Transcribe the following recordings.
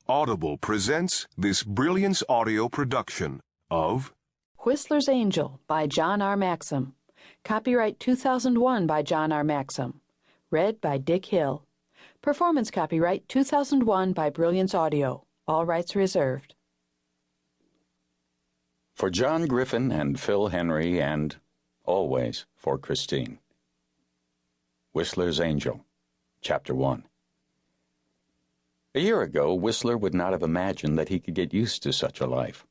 Audible presents this Brilliance audio production of Whistler's Angel by John R. Maxim. Copyright 2001 by John R. Maxim. Read by Dick Hill. Performance copyright 2001 by Brilliance Audio. All rights reserved. For John Griffin and Phil Henry and, always, for Christine. Whistler's Angel, Chapter 1. A year ago, Whistler would not have imagined that he could get used to such a life.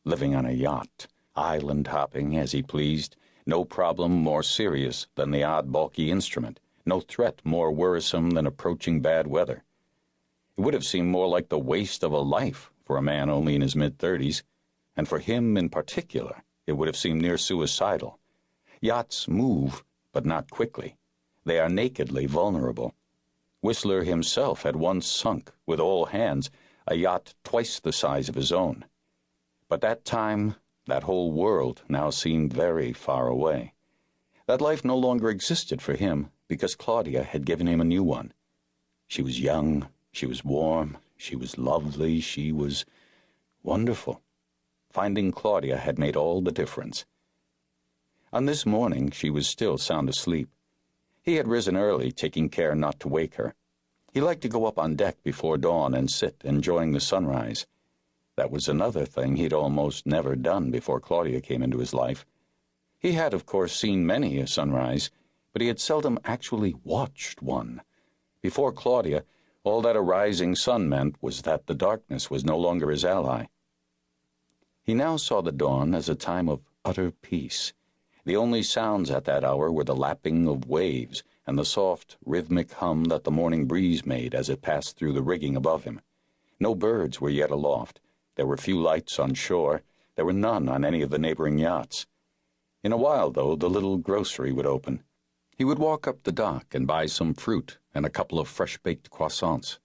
Living on a yacht, island hopping as he pleased, no problem more serious than the odd bulky instrument, no threat more worrisome than approaching bad weather. It would have seemed more like the waste of a life for a man only in his mid-30s, and for him in particular, it would have seemed near suicidal. Yachts move, but not quickly. They are nakedly vulnerable. Whistler himself had once sunk, with all hands, a yacht twice the size of his own. But that time, that whole world now seemed very far away. That life no longer existed for him because Claudia had given him a new one. She was young, she was warm, she was lovely, she was wonderful. Finding Claudia had made all the difference. On this morning, she was still sound asleep. He had risen early, taking care not to wake her. He liked to go up on deck before dawn and sit, enjoying the sunrise. That was another thing he'd almost never done before Claudia came into his life. He had, of course, seen many a sunrise, but he had seldom actually watched one. Before Claudia, all that a rising sun meant was that the darkness was no longer his ally. He now saw the dawn as a time of utter peace. The only sounds at that hour were the lapping of waves and the soft, rhythmic hum that the morning breeze made as it passed through the rigging above him. No birds were yet aloft. There were few lights on shore. There were none on any of the neighboring yachts. In a while, though, the little grocery would open. He would walk up the dock and buy some fruit and a couple of fresh-baked croissants.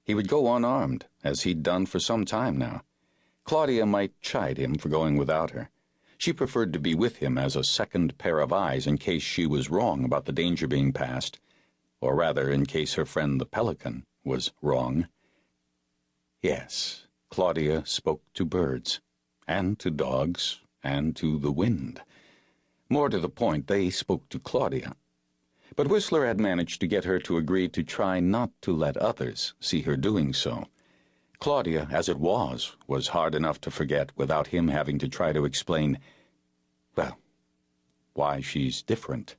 He would go unarmed, as he'd done for some time now. Claudia might chide him for going without her. She preferred to be with him as a second pair of eyes in case she was wrong about the danger being passed, or rather in case her friend the pelican was wrong. Yes, Claudia spoke to birds, and to dogs, and to the wind. More to the point, they spoke to Claudia. But Whistler had managed to get her to agree to try not to let others see her doing so. Claudia, as it was hard enough to forget without him having to try to explain, well, why she's different.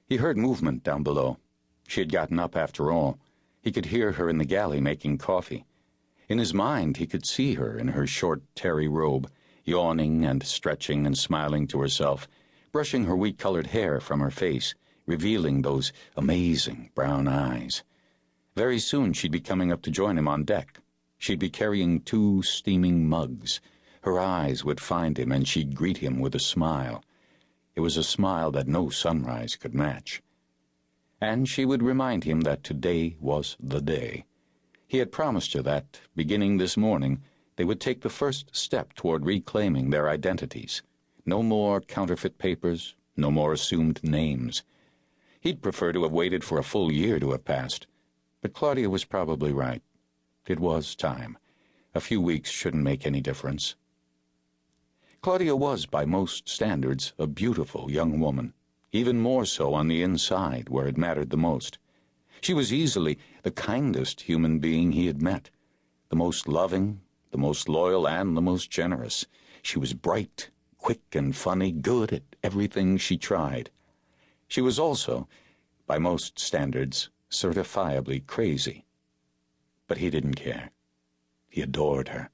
He heard movement down below. She had gotten up after all. He could hear her in the galley making coffee. In his mind, he could see her in her short terry robe, yawning and stretching and smiling to herself, brushing her wheat-colored hair from her face, revealing those amazing brown eyes. Very soon she'd be coming up to join him on deck. She'd be carrying 2 steaming mugs. Her eyes would find him, and she'd greet him with a smile. It was a smile that no sunrise could match. And she would remind him that today was the day. He had promised her that, beginning this morning, they would take the first step toward reclaiming their identities. No more counterfeit papers, no more assumed names. He'd prefer to have waited for a full year to have passed. But Claudia was probably right. It was time. A few weeks shouldn't make any difference. Claudia was, by most standards, a beautiful young woman, even more so on the inside, where it mattered the most. She was easily the kindest human being he had met, the most loving, the most loyal, and the most generous. She was bright, quick and funny, good at everything she tried. She was also, by most standards, certifiably crazy. But he didn't care. He adored her.